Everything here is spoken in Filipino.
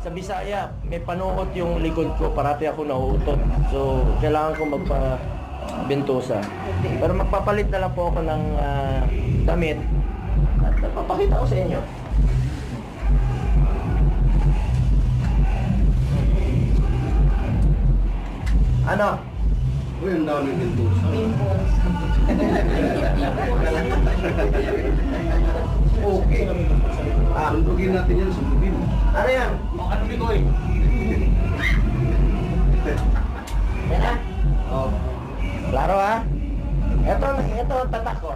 sa Bisaya, may panuot yung likod ko, parati ako nauutot. So, kailangan ko magpa-bentosa. Pero magpapalit na lang po ako ng damit at papakita ko sa inyo. Ano? Uy, ang dami ng pimples. Okay. Sundugin natin yan, sundugin. Ano yan? Ano dito eh? Yan na? Oh. Klaro ha? Ito ang tatak ko.